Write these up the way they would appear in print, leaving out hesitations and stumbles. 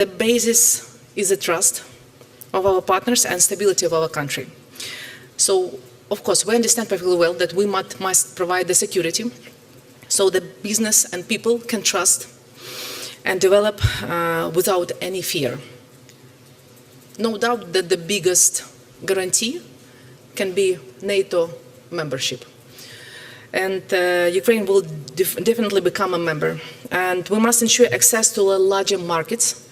The basis is the trust of our partners and stability of our country. So, of course, we understand perfectly well that we must provide the security so the business and people can trust and develop without any fear. No doubt that the biggest guarantee can be NATO membership. And Ukraine will definitely become a member. And we must ensure access to larger markets.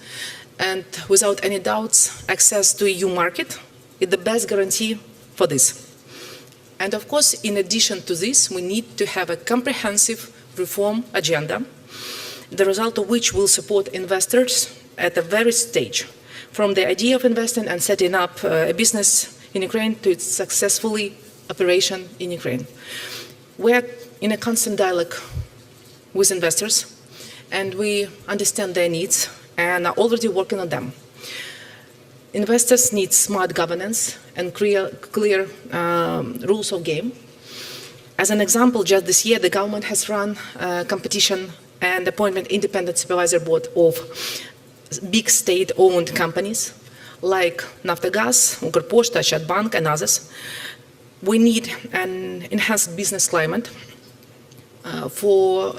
And without any doubts, access to EU market is the best guarantee for this. And of course, in addition to this, we need to have a comprehensive reform agenda, the result of which will support investors at the very stage, from the idea of investing and setting up a business in Ukraine to its successfully operation in Ukraine. We are in a constant dialogue with investors, and we understand their needs and are already working on them. Investors need smart governance and clear rules of game. As an example, just this year, the government has run a competition and appointed independent supervisory board of big state-owned companies like Naftogaz, Ukrposhta, Chatbank, and others. We need an enhanced business climate. For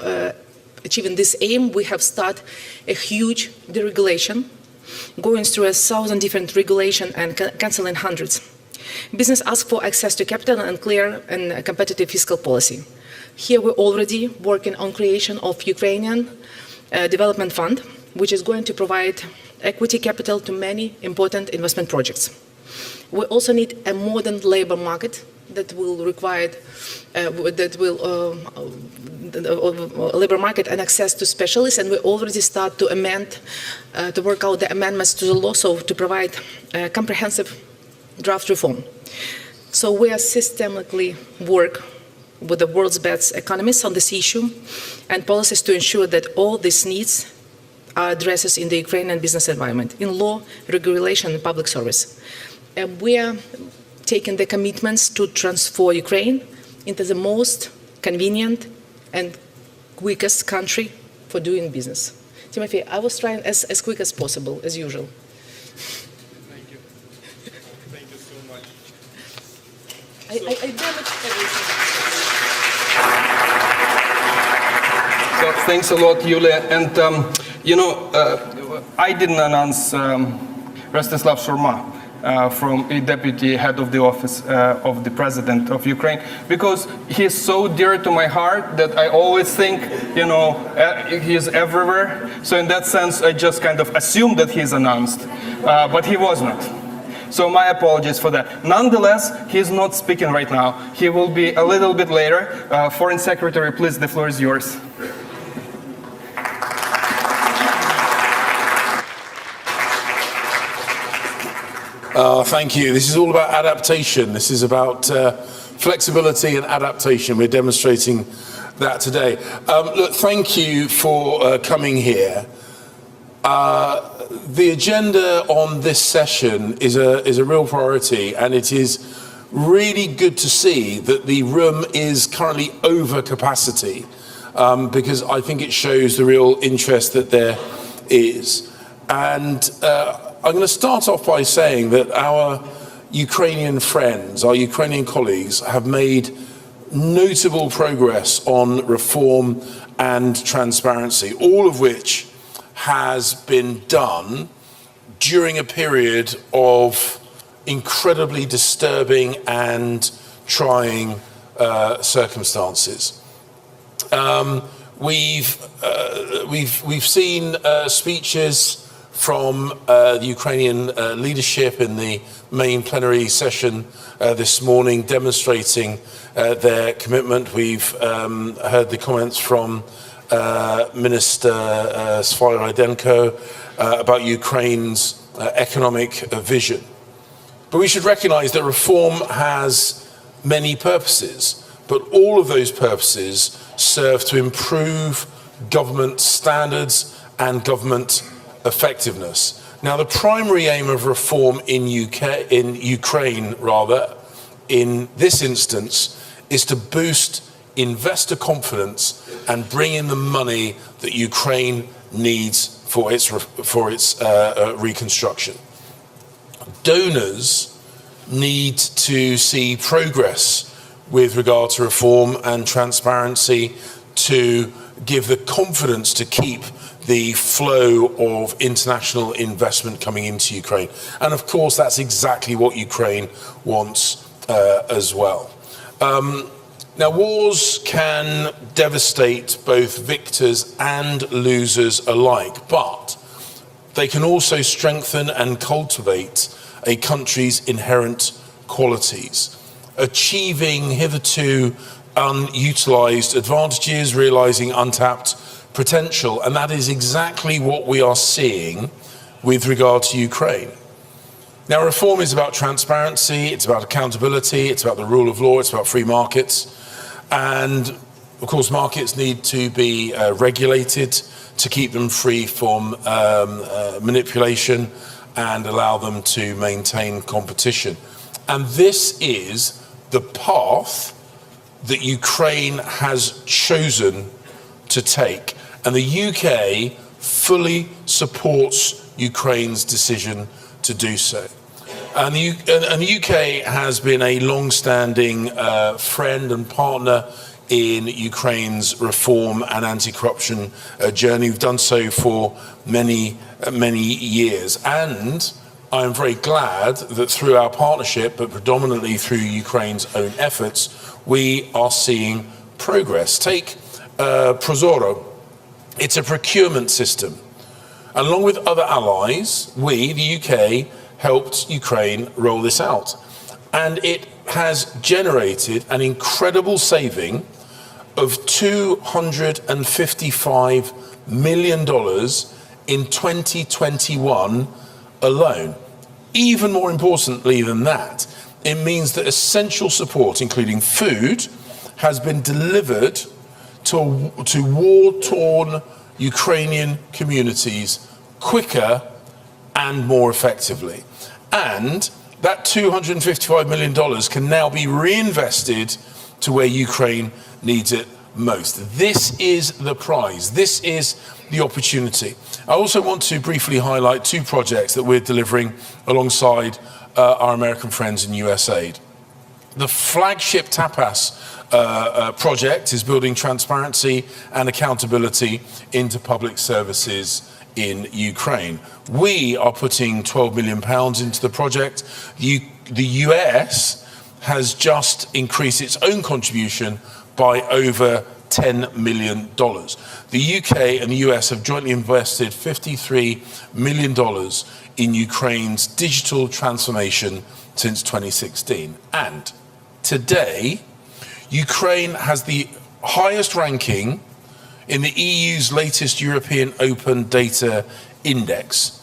achieving this aim, we have started a huge deregulation, going through 1,000 different regulations and cancelling hundreds. Business asks for access to capital and clear and competitive fiscal policy. Here we're already working on creation of Ukrainian Development Fund, which is going to provide equity capital to many important investment projects. We also need a modern labor market that will require labor market and access to specialists, and we already start to amend, to work out the amendments to the law, so to provide a comprehensive draft reform. So we are systemically work with the world's best economists on this issue and policies to ensure that all these needs are addressed in the Ukrainian business environment, in law, regulation, and public service. And we are taking the commitments to transform Ukraine into the most convenient and quickest country for doing business. Timothy, I was trying as quick as possible, as usual. Thank you. Thank you so much. I damaged everything. So thanks a lot, Yulia. And I didn't announce Rostislav Shurma from a deputy head of the office of the president of Ukraine, because he's so dear to my heart that I always think, he's everywhere. So in that sense, I just kind of assumed that he's announced, but he was not. So my apologies for that. Nonetheless, he's not speaking right now. He will be a little bit later. Foreign Secretary, please, the floor is yours. Thank you. This is all about adaptation. This is about flexibility and adaptation. We're demonstrating that today. Look, thank you for coming here. The agenda on this session is a real priority, and it is really good to see that the room is currently over capacity, because I think it shows the real interest that there is. And I'm going to start off by saying that our Ukrainian friends, our Ukrainian colleagues, have made notable progress on reform and transparency, all of which has been done during a period of incredibly disturbing and trying circumstances. We've seen speeches from the Ukrainian leadership in the main plenary session this morning, demonstrating their commitment. We've heard the comments from Minister Svaridenko about Ukraine's economic vision. But we should recognize that reform has many purposes, but all of those purposes serve to improve government standards and government effectiveness. Now, the primary aim of reform in Ukraine, in this instance, is to boost investor confidence and bring in the money that Ukraine needs for its reconstruction. Donors need to see progress with regard to reform and transparency to give the confidence to keep the flow of international investment coming into Ukraine. And of course, that's exactly what Ukraine wants as well. Now, wars can devastate both victors and losers alike, but they can also strengthen and cultivate a country's inherent qualities, achieving hitherto unutilized advantages, realizing untapped potential, and that is exactly what we are seeing with regard to Ukraine. Now, reform is about transparency, it's about accountability, it's about the rule of law, it's about free markets, and of course markets need to be regulated to keep them free from manipulation and allow them to maintain competition. And this is the path that Ukraine has chosen to take. And the UK fully supports Ukraine's decision to do so. And the UK has been a long-standing friend and partner in Ukraine's reform and anti-corruption journey. We've done so for many years. And I'm very glad that through our partnership, but predominantly through Ukraine's own efforts, we are seeing progress. Take Prozoro. It's a procurement system. Along with other allies, we, the UK, helped Ukraine roll this out. And it has generated an incredible saving of $255 million in 2021 alone. Even more importantly than that, it means that essential support, including food, has been delivered to war-torn Ukrainian communities quicker and more effectively. And that $255 million can now be reinvested to where Ukraine needs it most. This is the prize. This is the opportunity. I also want to briefly highlight two projects that we're delivering alongside our American friends in USAID. The flagship TAPAS project is building transparency and accountability into public services in Ukraine. We are putting £12 million into the project. The US has just increased its own contribution by over $10 million. The UK and the US have jointly invested $53 million in Ukraine's digital transformation since 2016. And today, Ukraine has the highest ranking in the EU's latest European Open Data Index,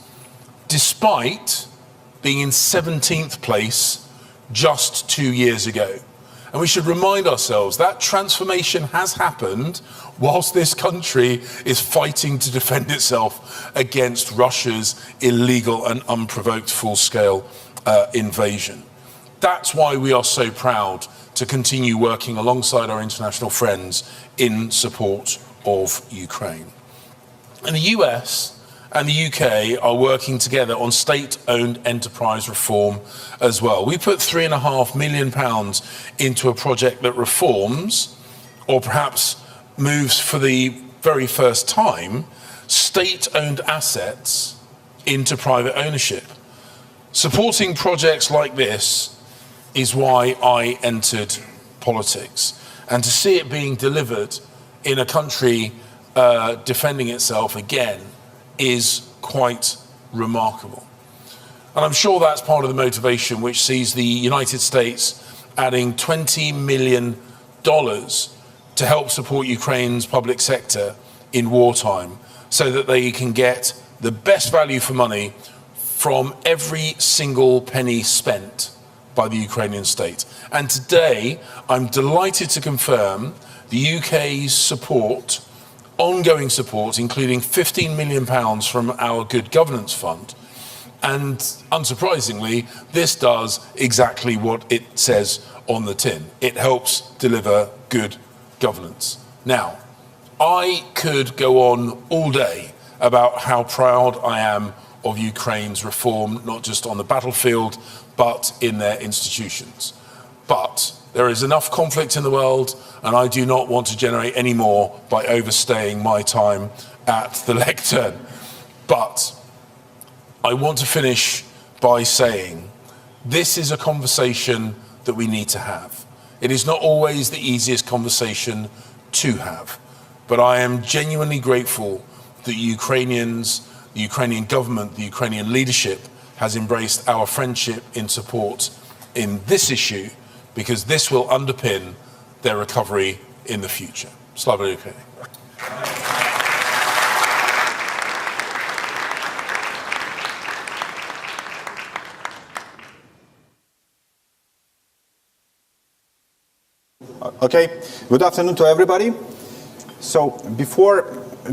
despite being in 17th place just 2 years ago. And we should remind ourselves that transformation has happened whilst this country is fighting to defend itself against Russia's illegal and unprovoked full-scale invasion. That's why we are so proud to continue working alongside our international friends in support of Ukraine. And the US and the UK are working together on state-owned enterprise reform as well. We put £3.5 million into a project that reforms, or perhaps moves for the very first time, state-owned assets into private ownership. Supporting projects like this is why I entered politics. And to see it being delivered in a country defending itself again is quite remarkable. And I'm sure that's part of the motivation which sees the United States adding $20 million to help support Ukraine's public sector in wartime so that they can get the best value for money from every single penny spent by the Ukrainian state. And today, I'm delighted to confirm the UK's support, ongoing support, including £15 million from our Good Governance Fund. And unsurprisingly, this does exactly what it says on the tin. It helps deliver good governance. Now, I could go on all day about how proud I am of Ukraine's reform, not just on the battlefield, but in their institutions. But there is enough conflict in the world, and I do not want to generate any more by overstaying my time at the lectern. But I want to finish by saying this is a conversation that we need to have. It is not always the easiest conversation to have, but I am genuinely grateful that Ukrainians, the Ukrainian government, the Ukrainian leadership has embraced our friendship in support in this issue, because this will underpin their recovery in the future. Slava Ukraini. Okay, good afternoon to everybody. So before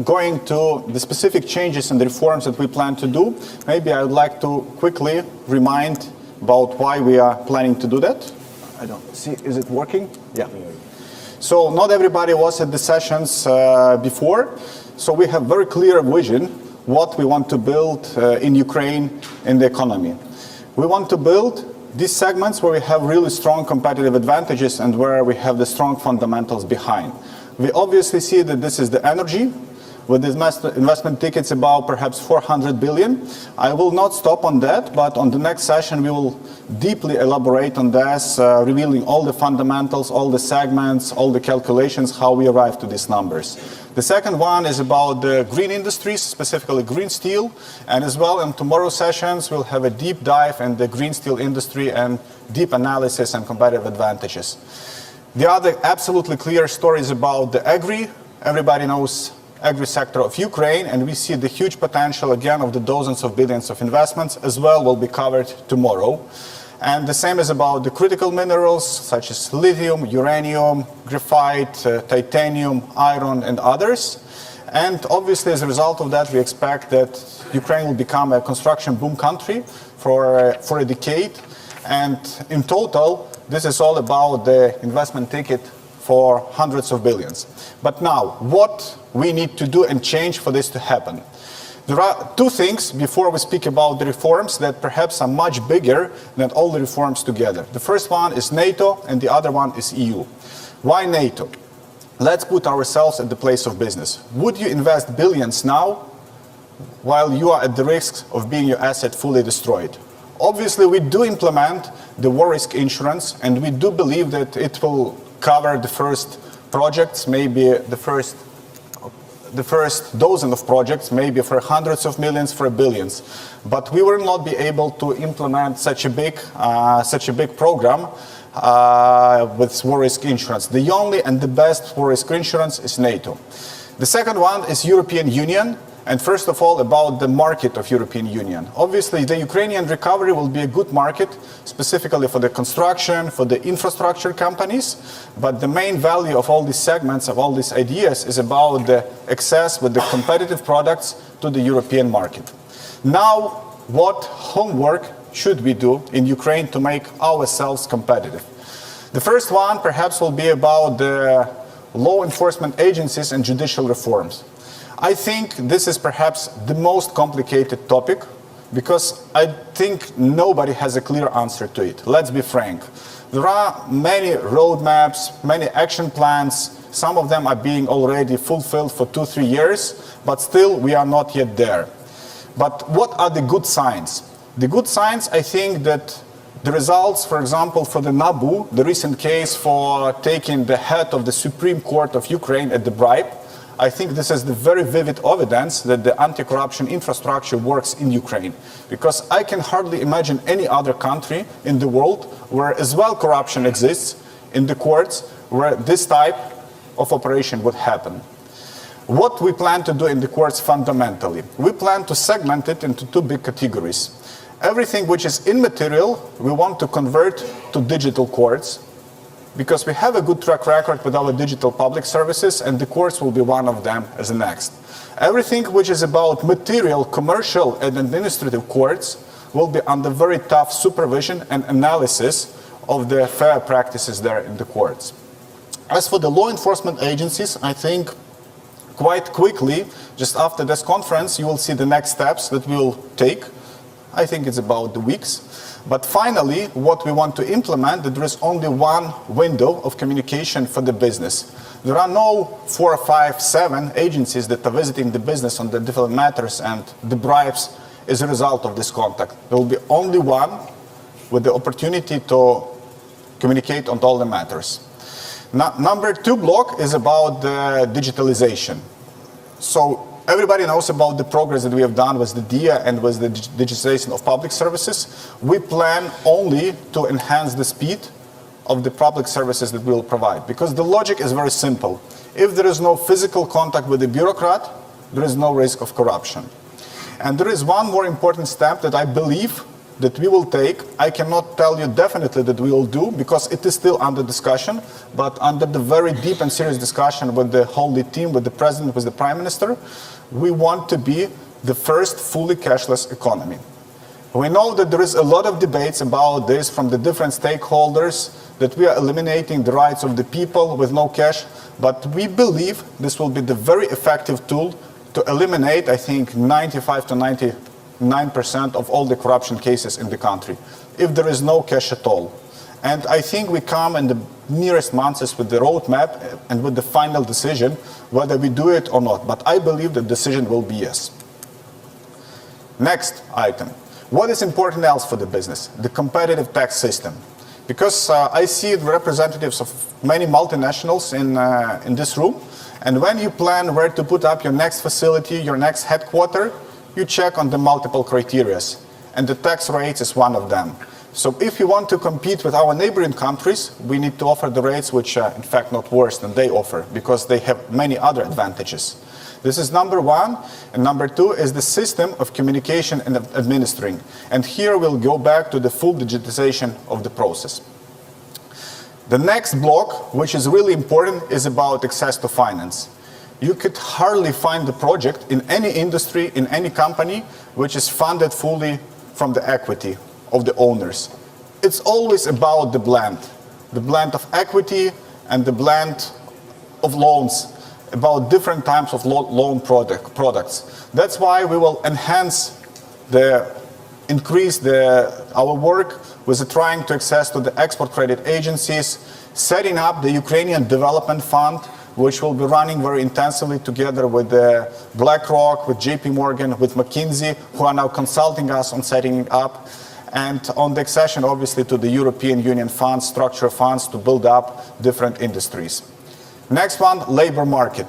going to the specific changes and the reforms that we plan to do, maybe I would like to quickly remind about why we are planning to do that. I don't see, is it working? Yeah. So not everybody was at the sessions before, so we have very clear vision what we want to build in Ukraine in the economy. We want to build these segments where we have really strong competitive advantages and where we have the strong fundamentals behind. We obviously see that this is the energy, with the investment tickets about perhaps 400 billion. I will not stop on that, but on the next session we will deeply elaborate on this, revealing all the fundamentals, all the segments, all the calculations, how we arrived to these numbers. The second one is about the green industries, specifically green steel, and as well in tomorrow's sessions we'll have a deep dive in the green steel industry and deep analysis and competitive advantages. The other absolutely clear story is about the agri. Everybody knows agri sector of Ukraine, and we see the huge potential again of the dozens of billions of investments as well will be covered tomorrow. And the same is about the critical minerals such as lithium, uranium, graphite, titanium, iron and others. And obviously as a result of that we expect that Ukraine will become a construction boom country for a decade. And in total this is all about the investment ticket for hundreds of billions. But now, what we need to do and change for this to happen? There are two things before we speak about the reforms that perhaps are much bigger than all the reforms together. The first one is NATO and the other one is EU. Why NATO? Let's put ourselves at the place of business. Would you invest billions now while you are at the risk of being your asset fully destroyed? Obviously, we do implement the war risk insurance, and we do believe that it will cover the first projects, maybe the first dozen of projects, maybe for hundreds of millions, for billions. But we will not be able to implement such a big program with war risk insurance. The only and the best war risk insurance is NATO. The second one is European Union. And first of all, about the market of European Union. Obviously, the Ukrainian recovery will be a good market, specifically for the construction, for the infrastructure companies. But the main value of all these segments, of all these ideas, is about the access with the competitive products to the European market. Now, what homework should we do in Ukraine to make ourselves competitive? The first one, perhaps, will be about the law enforcement agencies and judicial reforms. I think this is perhaps the most complicated topic because I think nobody has a clear answer to it. Let's be frank. There are many roadmaps, many action plans. Some of them are being already fulfilled for 2-3 years, but still we are not yet there. But what are the good signs? The good signs, I think that the results, for example, for the NABU, the recent case for taking the head of the Supreme Court of Ukraine at the bribe, I think this is the very vivid evidence that the anti-corruption infrastructure works in Ukraine. Because I can hardly imagine any other country in the world where as well corruption exists in the courts, where this type of operation would happen. What we plan to do in the courts fundamentally? We plan to segment it into two big categories. Everything which is immaterial, we want to convert to digital courts, because we have a good track record with our digital public services, and the courts will be one of them as the next. Everything which is about material, commercial, and administrative courts will be under very tough supervision and analysis of the fair practices there in the courts. As for the law enforcement agencies, I think quite quickly, just after this conference, you will see the next steps that we will take. I think it's about the weeks. But finally, what we want to implement, that there is only one window of communication for the business. There are no 4, 5, 7 agencies that are visiting the business on the different matters and the bribes as a result of this contact. There will be only one with the opportunity to communicate on all the matters. Number 2 block is about the digitalization. So everybody knows about the progress that we have done with the DIA and with the digitization of public services. We plan only to enhance the speed of the public services that we will provide, because the logic is very simple. If there is no physical contact with the bureaucrat, there is no risk of corruption. And there is one more important step that I believe that we will take. I cannot tell you definitely that we will do, because it is still under discussion, but under the very deep and serious discussion with the whole team, with the president, with the prime minister, we want to be the first fully cashless economy. We know that there is a lot of debates about this from the different stakeholders, that we are eliminating the rights of the people with no cash, but we believe this will be the very effective tool to eliminate, I think, 95 to 99% of all the corruption cases in the country, if there is no cash at all. And I think we come in the nearest months with the roadmap and with the final decision whether we do it or not. But I believe the decision will be yes. Next item. What is important else for the business? The competitive tax system. Because I see the representatives of many multinationals in this room, and when you plan where to put up your next facility, your next headquarter, you check on the multiple criteria, and the tax rates is one of them. So if you want to compete with our neighboring countries, we need to offer the rates which are in fact not worse than they offer, because they have many other advantages. This is number 1, and number 2 is the system of communication and administering. And here we'll go back to the full digitization of the process. The next block, which is really important, is about access to finance. You could hardly find a project in any industry, in any company, which is funded fully from the equity of the owners. It's always about the blend of equity and the blend of loans, about different types of loan products. That's why we will increase our work with trying to access to the export credit agencies, setting up the Ukrainian Development Fund, which will be running very intensively together with BlackRock, with JP Morgan, with McKinsey, who are now consulting us on setting it up, and on the accession, obviously, to the European Union funds, structural funds, to build up different industries. Next one, labor market.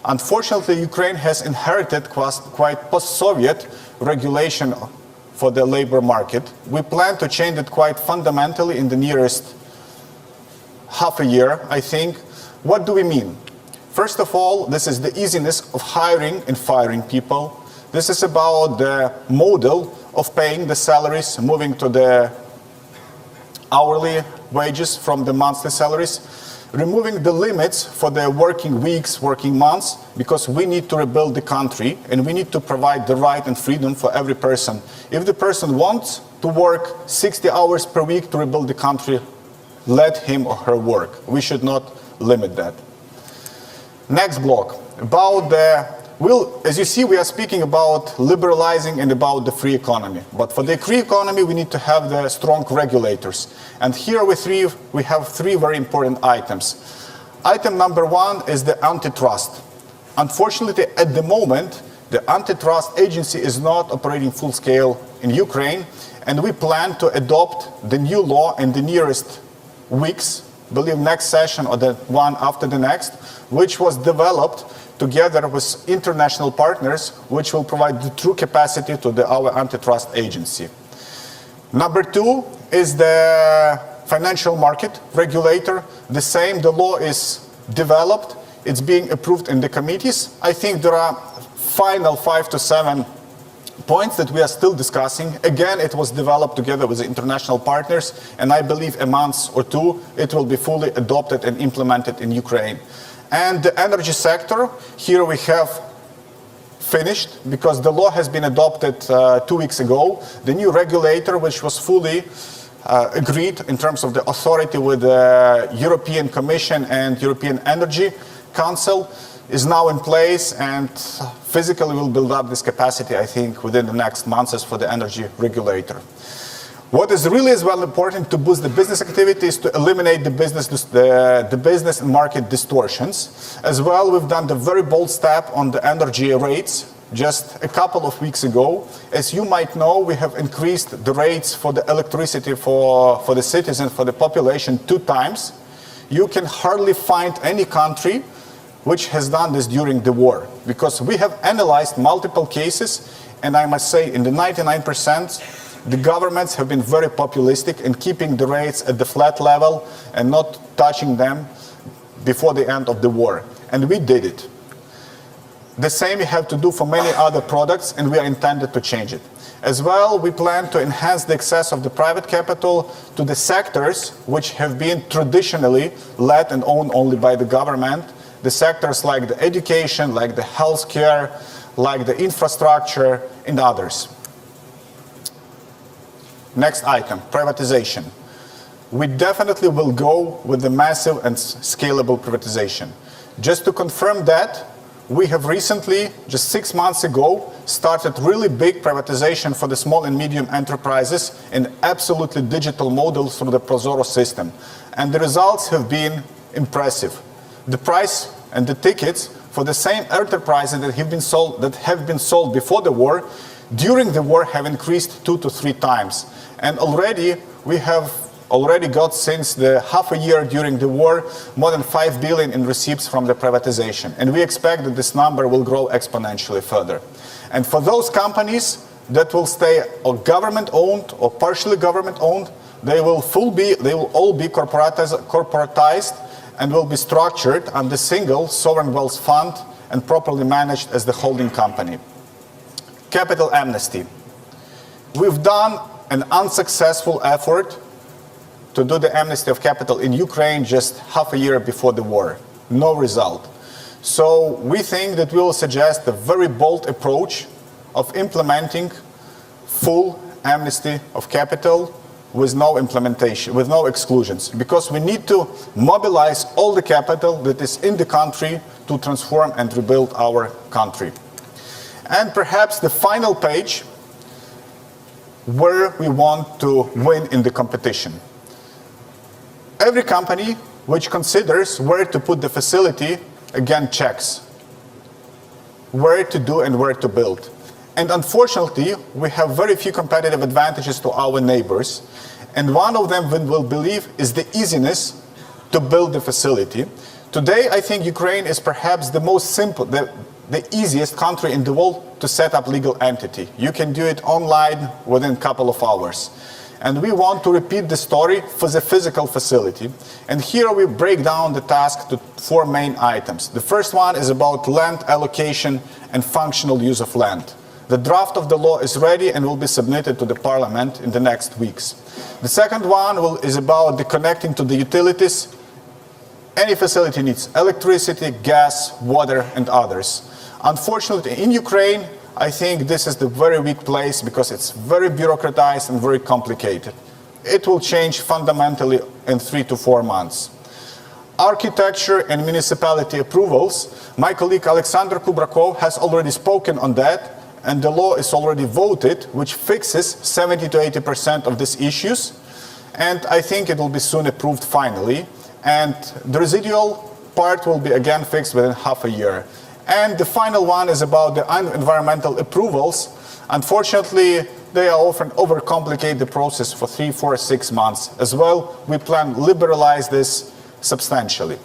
Unfortunately, Ukraine has inherited quite post-Soviet regulation for the labor market. We plan to change it quite fundamentally in the nearest half a year, I think. What do we mean? First of all, this is the easiness of hiring and firing people. This is about the model of paying the salaries, moving to the hourly wages from the monthly salaries, removing the limits for the working weeks, working months, because we need to rebuild the country and we need to provide the right and freedom for every person. If the person wants to work 60 hours per week to rebuild the country, let him or her work. We should not limit that. Next block, as you see, we are speaking about liberalizing and about the free economy. But for the free economy, we need to have the strong regulators. And here we have 3 very important items. Item number 1 is the antitrust. Unfortunately, at the moment, the antitrust agency is not operating full scale in Ukraine, and we plan to adopt the new law in the nearest weeks, I believe next session or the one after the next, which was developed together with international partners, which will provide the true capacity to our antitrust agency. Number 2 is the financial market regulator. The law is developed, it's being approved in the committees. I think there are final 5 to 7 points that we are still discussing. Again, it was developed together with the international partners, and I believe a month or 2, it will be fully adopted and implemented in Ukraine. And the energy sector, here we have finished, because the law has been adopted 2 weeks ago. The new regulator, which was fully agreed in terms of the authority with the European Commission and European Energy Council. is now in place, and physically we'll build up this capacity, I think, within the next months for the energy regulator. What is really as well important to boost the business activities, to eliminate the business and market distortions. As well, we've done the very bold step on the energy rates just a couple of weeks ago. As you might know, we have increased the rates for the electricity for the citizens, for the population 2 times. You can hardly find any country which has done this during the war, because we have analyzed multiple cases, and I must say in the 99%, the governments have been very populistic in keeping the rates at the flat level and not touching them before the end of the war. And we did it. The same we have to do for many other products, and we are intended to change it. As well, we plan to enhance the access of the private capital to the sectors which have been traditionally led and owned only by the government. The sectors like the education, like the healthcare, like the infrastructure, and others. Next item, privatization. We definitely will go with the massive and scalable privatization. Just to confirm that, we have recently, just 6 months ago, started really big privatization for the small and medium enterprises in absolutely digital model through the Prozoro system. And the results have been impressive. The price and the tickets for the same enterprises that have been sold before the war, during the war have increased 2 to 3 times. And already we have got, since the half a year during the war, more than 5 billion in receipts from the privatization. And we expect that this number will grow exponentially further. And for those companies that will stay or government-owned or partially government-owned, they will all be corporatized and will be structured under single sovereign wealth fund and properly managed as the holding company. Capital amnesty. We've done an unsuccessful effort to do the amnesty of capital in Ukraine just half a year before the war. No result. So we think that we will suggest a very bold approach of implementing full amnesty of capital with no implementation, with no exclusions, because we need to mobilize all the capital that is in the country to transform and rebuild our country. And perhaps the final page, where we want to win in the competition. Every company which considers where to put the facility, again, checks where to do and where to build. And unfortunately, we have very few competitive advantages to our neighbors. And one of them, we will believe, is the easiness to build the facility. Today, I think Ukraine is perhaps the most simple, the easiest country in the world to set up legal entity. You can do it online within a couple of hours. And we want to repeat the story for the physical facility. And here we break down the task to 4 main items. The first one is about land allocation and functional use of land. The draft of the law is ready and will be submitted to the parliament in the next weeks. The second one is about the connecting to the utilities. Any facility needs electricity, gas, water, and others. Unfortunately, in Ukraine, I think this is the very weak place because it's very bureaucratized and very complicated. It will change fundamentally in 3 to 4 months. Architecture and municipality approvals. My colleague Alexander Kubrakov has already spoken on that, and the law is already voted, which fixes 70 to 80% of these issues. And I think it will be soon approved finally. And the residual part will be again fixed within half a year. And the final one is about the environmental approvals. Unfortunately, they are often overcomplicate the process for 3, 4, 6 months. As well, we plan to liberalize this substantially.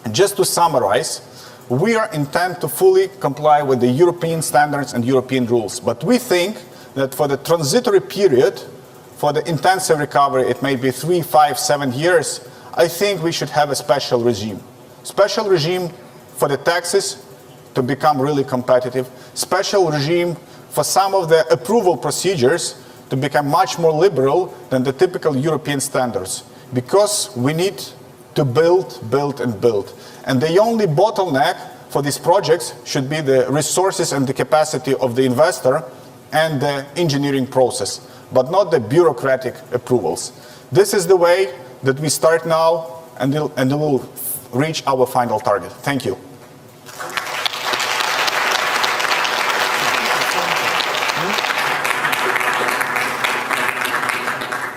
And just to summarize, we are intent to fully comply with the European standards and European rules. But we think that for the transitory period, for the intensive recovery, it may be 3, 5, 7 years, I think we should have a special regime. Special regime for the taxes to become really competitive. Special regime for some of the approval procedures to become much more liberal than the typical European standards. Because we need to build, build, and build. And the only bottleneck for these projects should be the resources and the capacity of the investor and the engineering process, but not the bureaucratic approvals. This is the way that we start now, and we'll reach our final target. Thank you.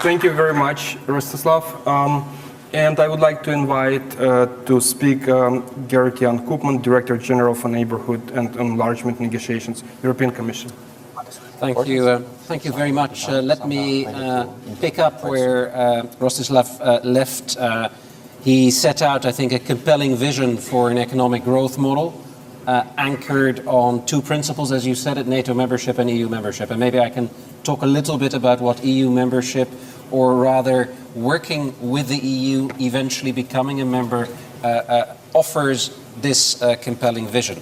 Thank you very much, Rostislav. And I would like to invite to speak Gerrit-Jan Koopman, Director General for Neighborhood and Enlargement Negotiations, European Commission. Thank you very much. Let me pick up where Rostislav left. He set out, I think, a compelling vision for an economic growth model anchored on two principles, as you said it, NATO membership and EU membership. And maybe I can talk a little bit about what EU membership, or rather working with the EU, eventually becoming a member, offers this compelling vision.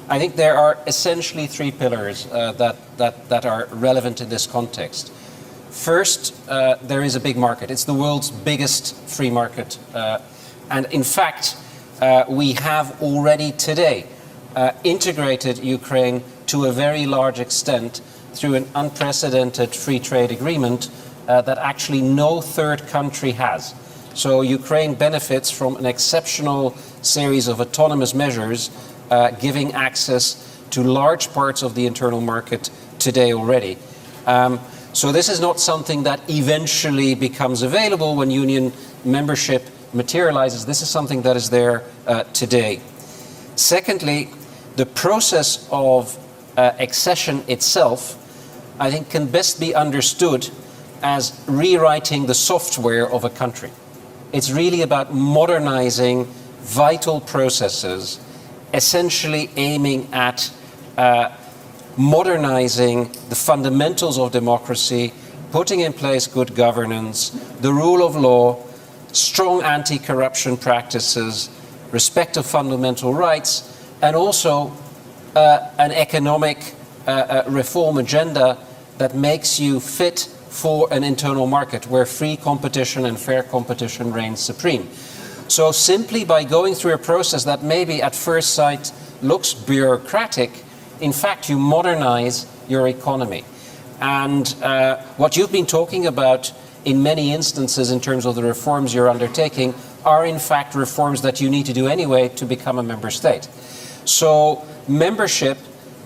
I think there are essentially three pillars that are relevant in this context. First, there is a big market. It's the world's biggest free market. And in fact, we have already today integrated Ukraine to a very large extent through an unprecedented free trade agreement that actually no third country has. So Ukraine benefits from an exceptional series of autonomous measures giving access to large parts of the internal market today already. So this is not something that eventually becomes available when union membership materializes. This is something that is there today. Secondly, the process of accession itself, I think, can best be understood as rewriting the software of a country. It's really about modernizing vital processes, essentially aiming at modernizing the fundamentals of democracy, putting in place good governance, the rule of law, strong anti-corruption practices, respect of fundamental rights, and also an economic reform agenda that makes you fit for an internal market where free competition and fair competition reigns supreme. So simply by going through a process that maybe at first sight looks bureaucratic, in fact you modernize your economy. And what you've been talking about in many instances in terms of the reforms you're undertaking are in fact reforms that you need to do anyway to become a member state. So membership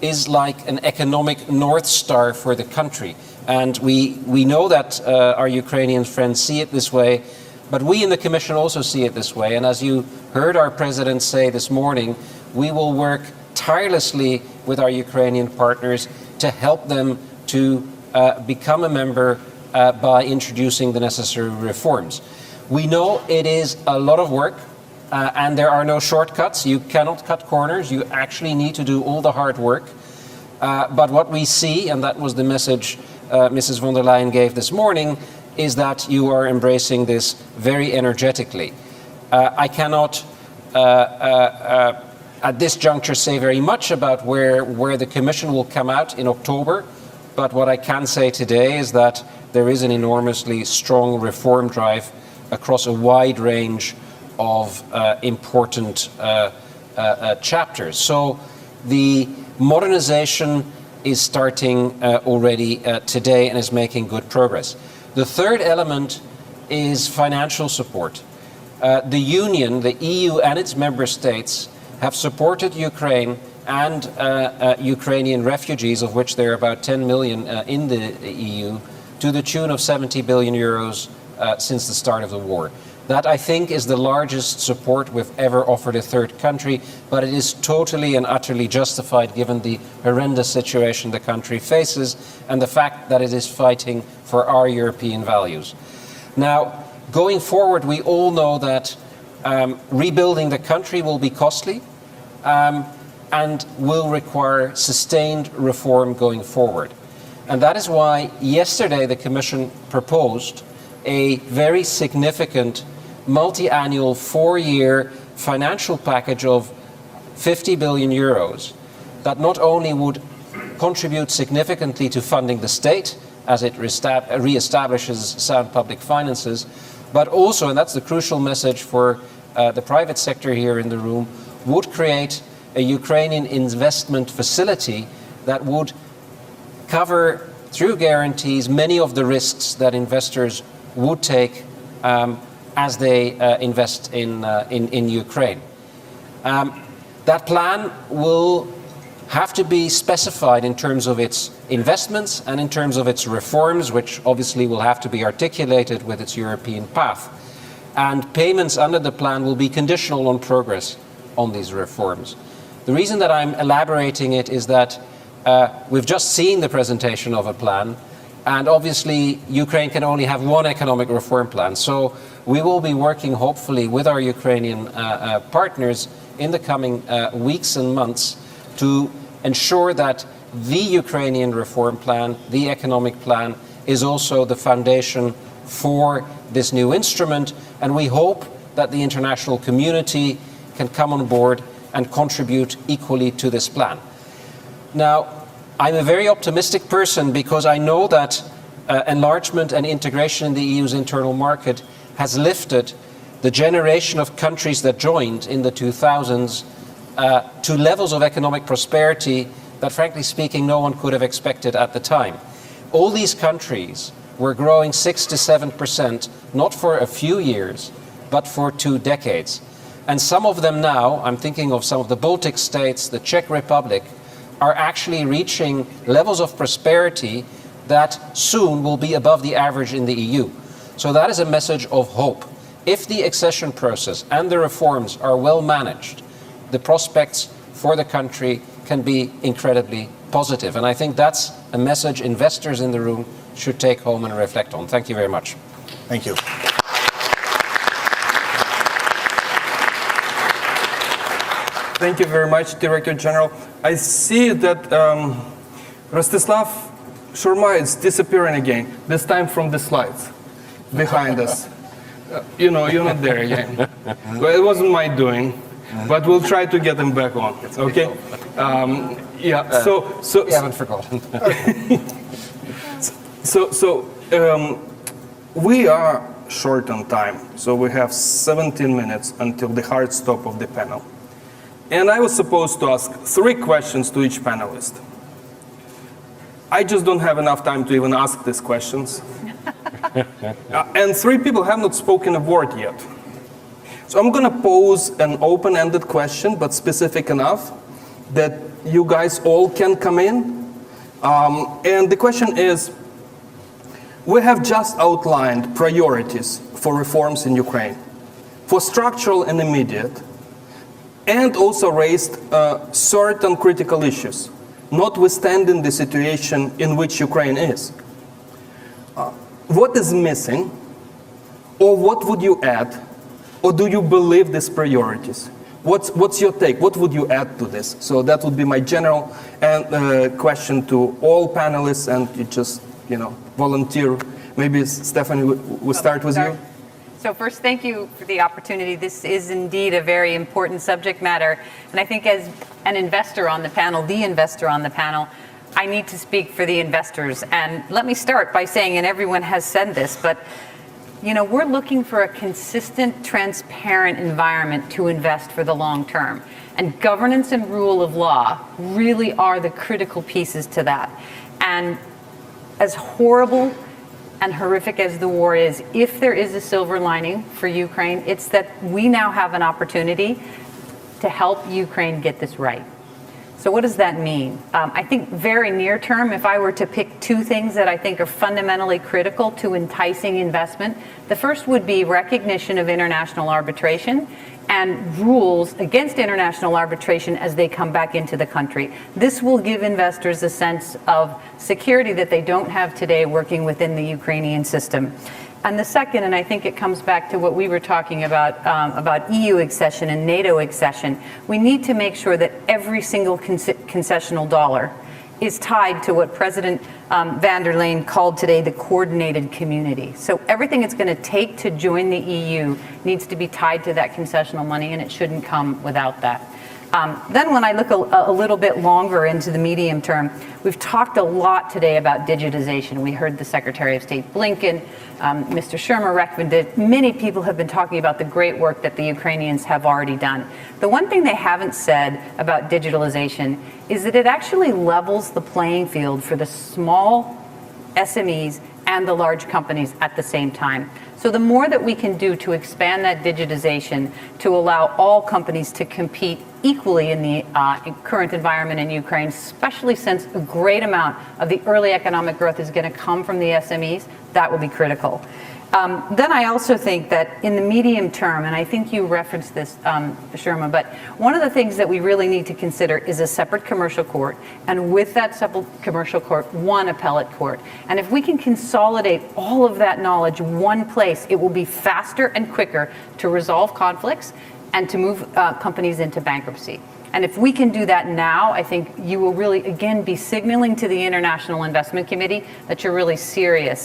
is like an economic North Star for the country. And we know that our Ukrainian friends see it this way, but we in the Commission also see it this way. And as you heard our President say this morning, we will work tirelessly with our Ukrainian partners to help them to become a member by introducing the necessary reforms. We know it is a lot of work. And there are no shortcuts. You cannot cut corners. You actually need to do all the hard work. But what we see, and that was the message Mrs. von der Leyen gave this morning, is that you are embracing this very energetically. I cannot, at this juncture, say very much about where the Commission will come out in October. But what I can say today is that there is an enormously strong reform drive across a wide range of important chapters. So the modernization is starting already today and is making good progress. The third element is financial support. The Union, the EU and its member states have supported Ukraine and Ukrainian refugees, of which there are about 10 million in the EU, to the tune of 70 billion euros since the start of the war. That, I think, is the largest support we've ever offered a third country, but it is totally and utterly justified given the horrendous situation the country faces and the fact that it is fighting for our European values. Now, going forward, we all know that rebuilding the country will be costly and will require sustained reform going forward. And that is why yesterday the Commission proposed a very significant multi-annual 4-year financial package of 50 billion euros that not only would contribute significantly to funding the state as it reestablishes sound public finances, but also, and that's the crucial message for the private sector here in the room, would create a Ukrainian investment facility that would cover, through guarantees, many of the risks that investors would take as they invest in Ukraine. That plan will have to be specified in terms of its investments and in terms of its reforms, which obviously will have to be articulated with its European path. And payments under the plan will be conditional on progress on these reforms. The reason that I'm elaborating it is that we've just seen the presentation of a plan, and obviously Ukraine can only have one economic reform plan. So we will be working hopefully with our Ukrainian partners in the coming weeks and months to ensure that the Ukrainian reform plan, the economic plan, is also the foundation for this new instrument, and we hope that the international community can come on board and contribute equally to this plan. Now, I'm a very optimistic person because I know that enlargement and integration in the EU's internal market has lifted the generation of countries that joined in the 2000s to levels of economic prosperity that, frankly speaking, no one could have expected at the time. All these countries were growing 6 to 7%, not for a few years, but for 2 decades. And some of them now, I'm thinking of some of the Baltic states, the Czech Republic, are actually reaching levels of prosperity that soon will be above the average in the EU. So that is a message of hope. If the accession process and the reforms are well managed, the prospects for the country can be incredibly positive. And I think that's a message investors in the room should take home and reflect on. Thank you very much. Thank you. Thank you very much, Director General. I see that Rostislav Shurma is disappearing again, this time from the slides behind us. You're not there again. Well, it wasn't my doing, but we'll try to get him back on, okay? We haven't forgotten. We are short on time, so we have 17 minutes until the hard stop of the panel. And I was supposed to ask 3 questions to each panelist. I just don't have enough time to even ask these questions. And 3 people have not spoken a word yet. So I'm going to pose an open-ended question, but specific enough that you guys all can come in. And the question is, we have just outlined priorities for reforms in Ukraine, for structural and immediate, and also raised certain critical issues, notwithstanding the situation in which Ukraine is. What is missing, or what would you add, or do you believe these priorities? What's your take? What would you add to this? So that would be my general question to all panelists, and you just, volunteer. Maybe Stephanie, we'll start with you. So first, thank you for the opportunity. This is indeed a very important subject matter. And I think as an investor on the panel, I need to speak for the investors. And let me start by saying, and everyone has said this, but we're looking for a consistent, transparent environment to invest for the long term. And governance and rule of law really are the critical pieces to that. And as horrible and horrific as the war is, if there is a silver lining for Ukraine, it's that we now have an opportunity to help Ukraine get this right. So what does that mean? I think very near term, if I were to pick 2 things that I think are fundamentally critical to enticing investment, the first would be recognition of international arbitration and rules against international arbitration as they come back into the country. This will give investors a sense of security that they don't have today working within the Ukrainian system. And the second, and I think it comes back to what we were talking about EU accession and NATO accession, we need to make sure that every single concessional dollar is tied to what President van der Leyen called today the coordinated community. So everything it's going to take to join the EU needs to be tied to that concessional money, and it shouldn't come without that. Then when I look a little bit longer into the medium term, we've talked a lot today about digitization. We heard the Secretary of State Blinken, Mr. Shermer recommended. Many people have been talking about the great work that the Ukrainians have already done. The one thing they haven't said about digitalization is that it actually levels the playing field for the small SMEs and the large companies at the same time. So the more that we can do to expand that digitization to allow all companies to compete equally in the current environment in Ukraine, especially since a great amount of the early economic growth is going to come from the SMEs. That will be critical. Then I also think that in the medium term, and I think you referenced this, Sherma, but one of the things that we really need to consider is a separate commercial court, and with that separate commercial court, one appellate court. And if we can consolidate all of that knowledge in one place, it will be faster and quicker to resolve conflicts and to move companies into bankruptcy. And if we can do that now, I think you will really, again, be signaling to the International Investment Committee that you're really serious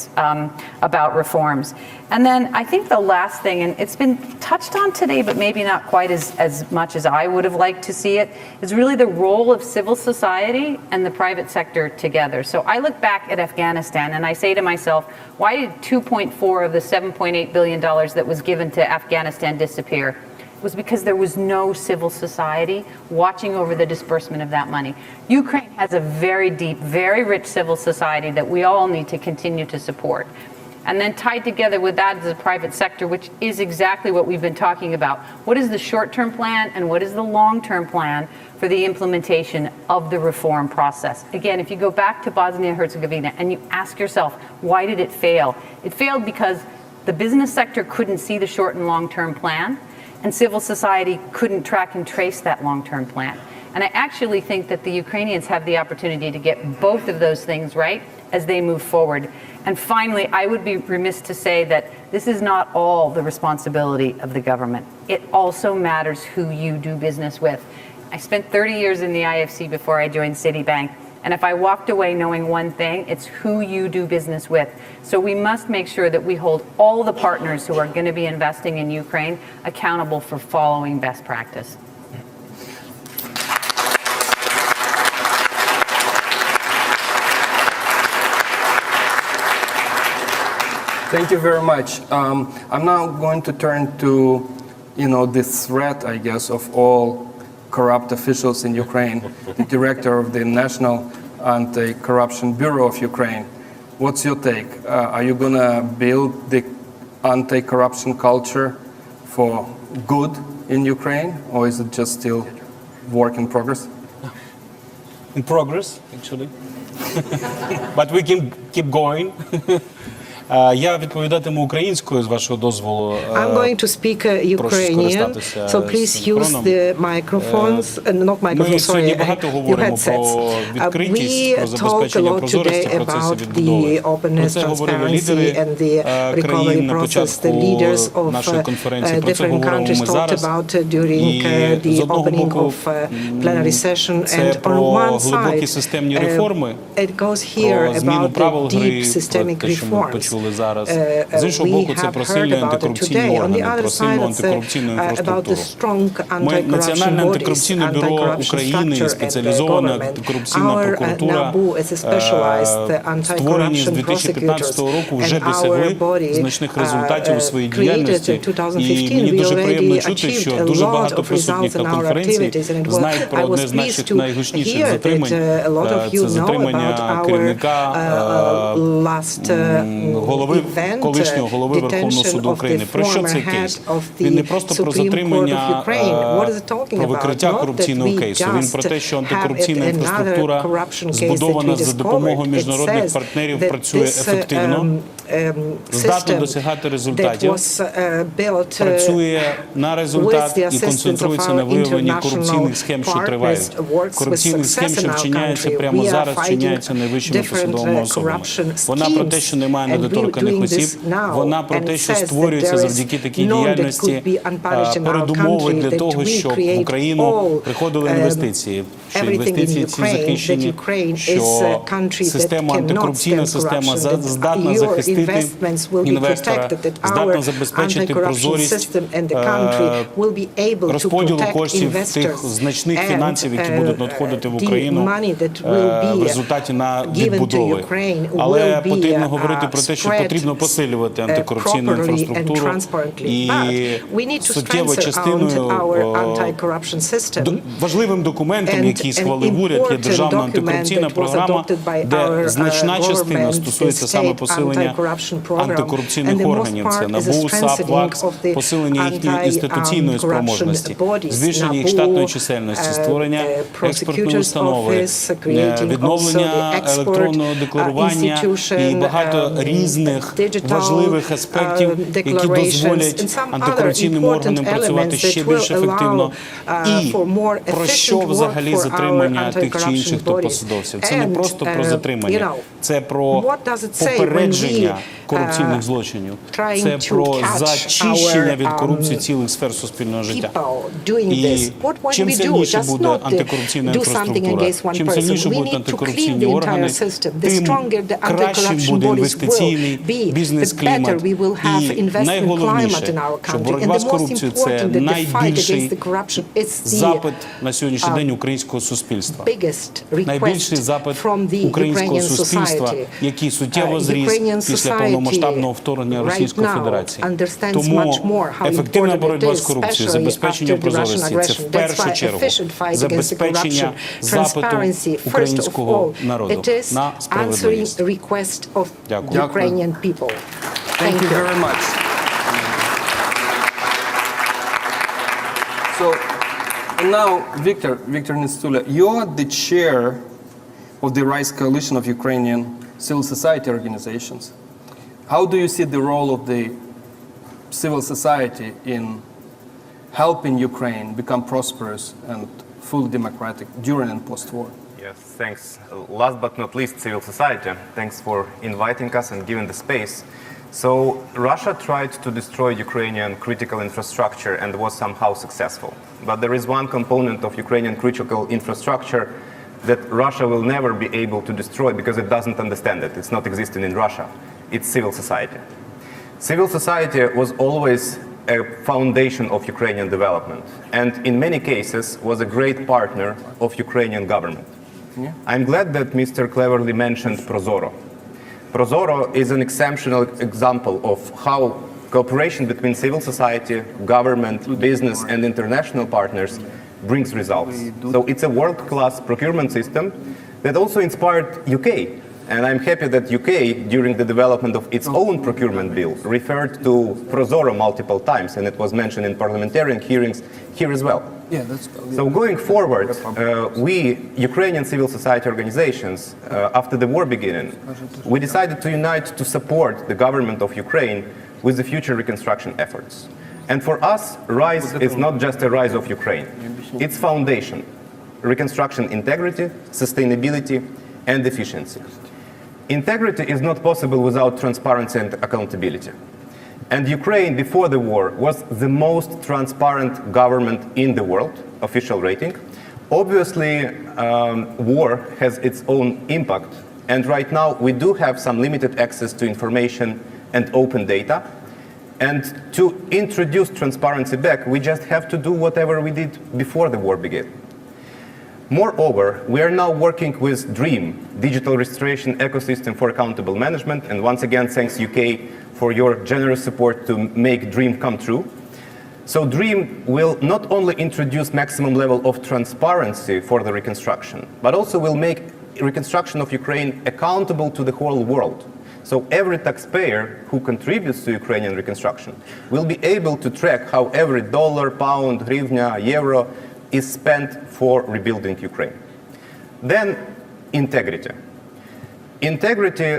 about reforms. And then I think the last thing, and it's been touched on today, but maybe not quite as much as I would have liked to see it, is really the role of civil society and the private sector together. So I look back at Afghanistan and I say to myself, why did 2.4 of the $7.8 billion that was given to Afghanistan disappear? Was because there was no civil society watching over the disbursement of that money. Ukraine has a very deep, very rich civil society that we all need to continue to support. And then tied together with that is the private sector, which is exactly what we've been talking about. What is the short-term plan and what is the long-term plan for the implementation of the reform process? Again, if you go back to Bosnia-Herzegovina and you ask yourself, why did it fail? It failed because the business sector couldn't see the short and long-term plan, and civil society couldn't track and trace that long-term plan. And I actually think that the Ukrainians have the opportunity to get both of those things right as they move forward. And finally, I would be remiss to say that this is not all the responsibility of the government. It also matters who you do business with. I spent 30 years in the IFC before I joined Citibank. And if I walked away knowing one thing, it's who you do business with. So we must make sure that we hold all the partners who are going to be investing in Ukraine accountable for following best practice. Thank you very much. I'm now going to turn to, this threat, I guess, of all corrupt officials in Ukraine, the director of the National Anti-Corruption Bureau of Ukraine. What's your take? Are you going to build the anti-corruption culture for good in Ukraine, or is it just still work in progress? In progress, actually. But we can keep going. Я відповідатиму українською, з вашого дозволу. I'm going to speak Ukrainian, so please use the microphones, not microphones, sorry, your headsets. We talk a lot today about the openness, transparency, and the recovery process. The leaders of different countries talked about during the opening of plenary session. And on one side, it goes here about the deep systemic reforms. З іншого боку, це про сильні антикорупційні органи, про сильну антикорупційну інфраструктуру. Національне антикорупційне бюро України і спеціалізована антикорупційна прокуратура, створені з 2015 року, вже досягли значних результатів у своїй діяльності. І мені дуже приємно чути, що дуже багато присутніх на конференції знають про одне з наших найгучніших затримань. Це затримання керівника колишнього голови Верховного суду України. Про що цей кейс? Він не просто про затримання, про викриття корупційного кейсу. Він про те, що антикорупційна інфраструктура, збудована за допомогою міжнародних партнерів, працює ефективно, здатна досягати результатів, працює на результат і концентрується на виявленні корупційних схем, що тривають. Корупційних схем, що вчиняються прямо зараз, вчиняються найвищими посадовими особами. Вона про те, що немає недоторканих осіб, вона про те, що створюється завдяки такій діяльності передумови для того, щоб в Україну приходили інвестиції, що інвестиції ці захищені, що система, антикорупційна система здатна захистити інвестора, здатна забезпечити прозорість розподілу коштів тих значних фінансів, які будуть надходити в Україну в результаті на відбудови. Але потрібно говорити про те, що потрібно посилювати антикорупційну інфраструктуру, і суттєвою частиною, важливим документом, який схвалив уряд, є державна антикорупційна програма, де значна частина стосується саме посилення антикорупційних органів. Це НАБУ, САП, ВАКС, посилення їхньої інституційної спроможності, збільшення їх штатної чисельності, створення експертної установи, відновлення електронного декларування і багато різних важливих аспектів, які дозволять антикорупційним органам працювати ще більш ефективно. І про що взагалі затримання тих чи інших топ-посадовців? Це не просто про затримання, це про попередження корупційних злочинів, це про зачищення від корупції цілих сфер суспільного життя. І чим сильніше буде антикорупційна інфраструктура, чим сильніше будуть антикорупційні органи, тим кращим буде інвестиційний бізнес-клімат. І найголовніше, що боротьба з корупцією – це найбільший запит на сьогоднішній день українського суспільства. Найбільший запит українського суспільства, який суттєво зріс після повномасштабного вторгнення Російської Федерації. Тому ефективна боротьба з корупцією, забезпечення прозорості – це в першу чергу забезпечення запиту українського народу на справедливість. Дякую. Thank you very much. So now, Victor Nistula, you're the chair of the RISE Coalition of Ukrainian civil society organizations. How do you see the role of the civil society in helping Ukraine become prosperous and fully democratic during and post-war? Yes, thanks. Last but not least, civil society. Thanks for inviting us and giving the space. So Russia tried to destroy Ukrainian critical infrastructure and was somehow successful. But there is one component of Ukrainian critical infrastructure that Russia will never be able to destroy because it doesn't understand it. It's not existing in Russia. It's civil society. Civil society was always a foundation of Ukrainian development and in many cases was a great partner of Ukrainian government. I'm glad that Mr. Cleverly mentioned Prozoro. Prozoro is an exceptional example of how cooperation between civil society, government, business, and international partners brings results. So it's a world-class procurement system that also inspired UK. And I'm happy that UK, during the development of its own procurement bill, referred to Prozoro multiple times, and it was mentioned in parliamentarian hearings here as well. So going forward, we, Ukrainian civil society organizations, after the war beginning, we decided to unite to support the government of Ukraine with the future reconstruction efforts. And for us, RISE is not just a rise of Ukraine. It's foundation, reconstruction integrity, sustainability, and efficiency. Integrity is not possible without transparency and accountability. And Ukraine, before the war, was the most transparent government in the world, official rating. Obviously, war has its own impact. And right now, we do have some limited access to information and open data. And to introduce transparency back, we just have to do whatever we did before the war began. Moreover, we are now working with DREAM, Digital Registration Ecosystem for Accountable Management, and once again, thanks UK for your generous support to make DREAM come true. So DREAM will not only introduce maximum level of transparency for the reconstruction, but also will make reconstruction of Ukraine accountable to the whole world. So every taxpayer who contributes to Ukrainian reconstruction will be able to track how every dollar, pound, hryvnia, euro is spent for rebuilding Ukraine. Then, integrity. Integrity,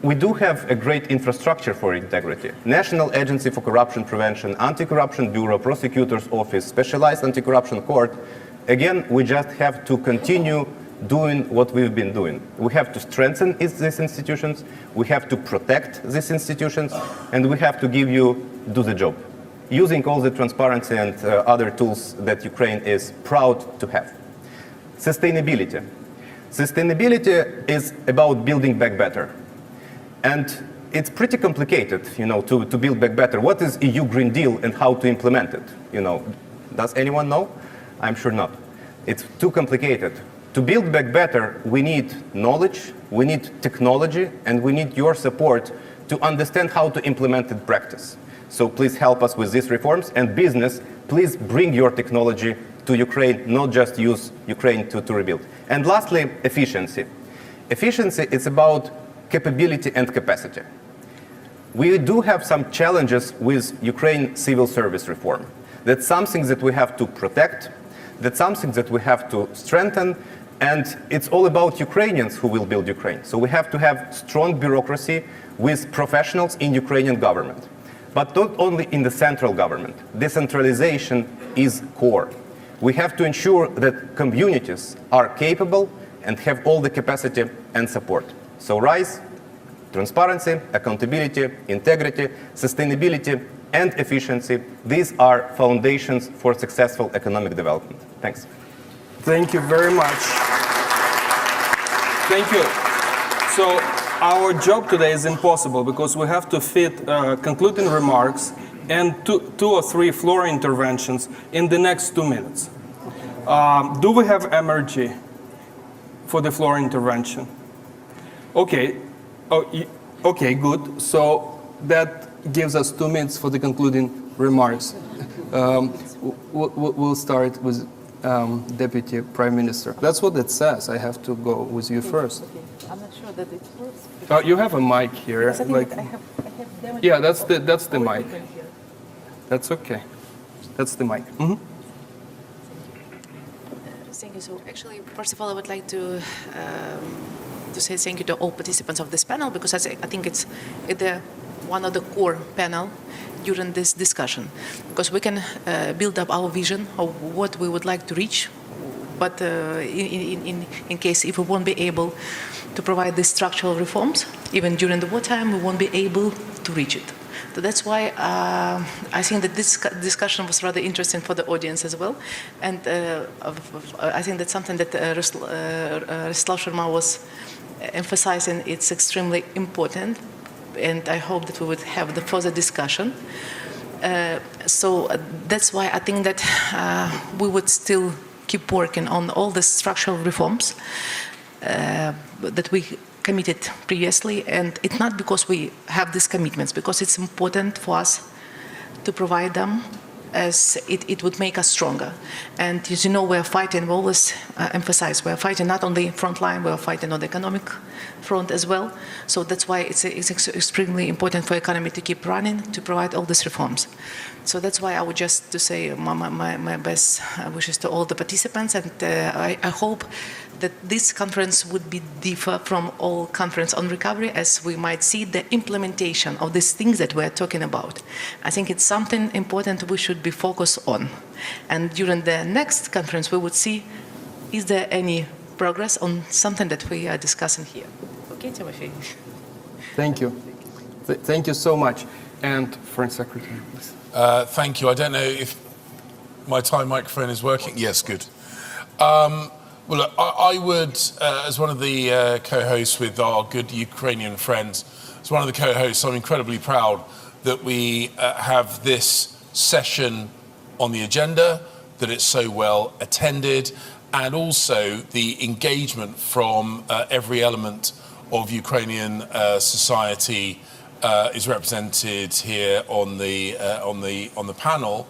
we do have a great infrastructure for integrity. National Agency for Corruption Prevention, Anti-Corruption Bureau, Prosecutor's Office, Specialized Anti-Corruption Court. Again, we just have to continue doing what we've been doing. We have to strengthen these institutions, we have to protect these institutions, and we have to give you, do the job, using all the transparency and other tools that Ukraine is proud to have. Sustainability. Sustainability is about building back better. And it's pretty complicated, to build back better. What is EU Green Deal and how to implement it? Does anyone know? I'm sure not. It's too complicated. To build back better, we need knowledge, we need technology, and we need your support to understand how to implement it in practice. So please help us with these reforms, and business, please bring your technology to Ukraine, not just use Ukraine to rebuild. And lastly, efficiency. Efficiency is about capability and capacity. We do have some challenges with Ukraine civil service reform. That's something that we have to protect, that's something that we have to strengthen, and it's all about Ukrainians who will build Ukraine. So we have to have strong bureaucracy with professionals in Ukrainian government. But not only in the central government. Decentralization is core. We have to ensure that communities are capable and have all the capacity and support. So RISE, transparency, accountability, integrity, sustainability, and efficiency, these are foundations for successful economic development. Thanks. Thank you very much. Thank you. So our job today is impossible because we have to fit concluding remarks and two or three floor interventions in the next 2 minutes. Do we have energy for the floor intervention? Okay. Okay, good. So that gives us 2 minutes for the concluding remarks. We'll start with Deputy Prime Minister. That's what it says. I have to go with you first. Okay. I'm not sure that it works. You have a mic here. Yes, I think I have yeah, that's the mic. That's okay. That's the mic. Mm-hmm. Thank you. So actually, first of all, I would like to say thank you to all participants of this panel, because I think it's one of the core panel during this discussion, because we can build up our vision of what we would like to reach, but in case if we won't be able to provide these structural reforms, even during the wartime, we won't be able to reach it. So that's why I think that this discussion was rather interesting for the audience as well. And I think that's something that Rostislav Sharma was emphasizing. It's extremely important. And I hope that we would have the further discussion. So that's why I think that we would still keep working on all the structural reforms that we committed previously, and it's not because we have these commitments, because it's important for us to provide them, as it would make us stronger. And as you know, we are fighting, we always emphasize, we are fighting not only front line, we are fighting on the economic front as well. So that's why it's extremely important for economy to keep running, to provide all these reforms. So that's why I would just to say my best wishes to all the participants, and I hope that this conference would be different from all conference on recovery, as we might see the implementation of these things that we're talking about. I think it's something important we should be focused on. And during the next conference, we would see, is there any progress on something that we are discussing here? Okay, Timothy. Thank you. Thank you so much. And Foreign Secretary, please. Thank you. I don't know if my Thai microphone is working. Yes, good. Well, look, I would, as one of the co-hosts with our good Ukrainian friends, as one of the co-hosts, I'm incredibly proud that we have this session on the agenda, that it's so well attended, and also the engagement from every element of Ukrainian society is represented here on the panel.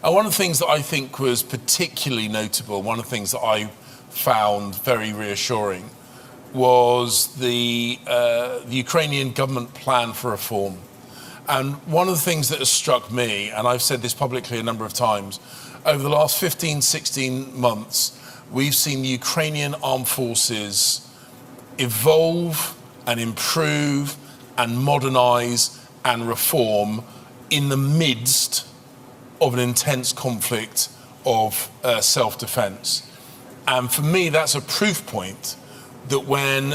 And one of the things that I think was particularly notable, one of the things that I found very reassuring, was the Ukrainian government plan for reform. And one of the things that has struck me, and I've said this publicly a number of times, over the last 15, 16 months, we've seen the Ukrainian armed forces evolve and improve and modernize and reform in the midst of an intense conflict of self-defense. And for me, that's a proof point that when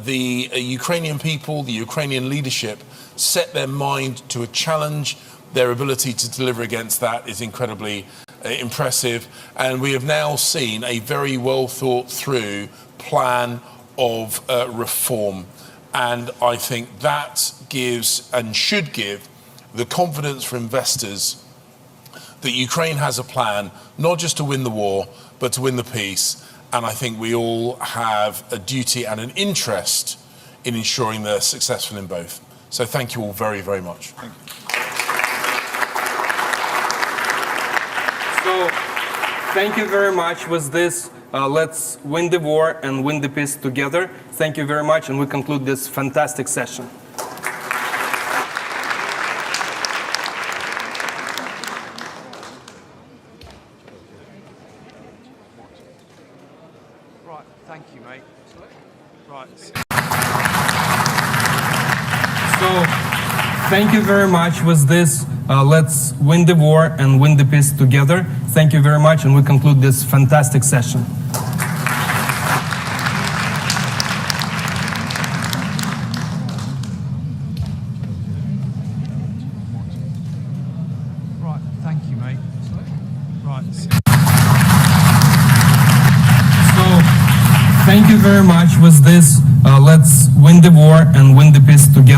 the Ukrainian people, the Ukrainian leadership, set their mind to a challenge, their ability to deliver against that is incredibly impressive. And we have now seen a very well thought through plan of reform. And I think that gives and should give the confidence for investors that Ukraine has a plan, not just to win the war, but to win the peace. And I think we all have a duty and an interest in ensuring they're successful in both. So thank you all very, very much. Thank you. So, thank you very much. With this, let's win the war and win the peace together. Thank you very much, and we conclude this fantastic session. So, thank you very much. With this, let's win the war and win the peace together. Thank you very much, and we conclude this fantastic session. Right, thank you, mate. Right. So, thank you very much. With this, let's win the war and win the peace together.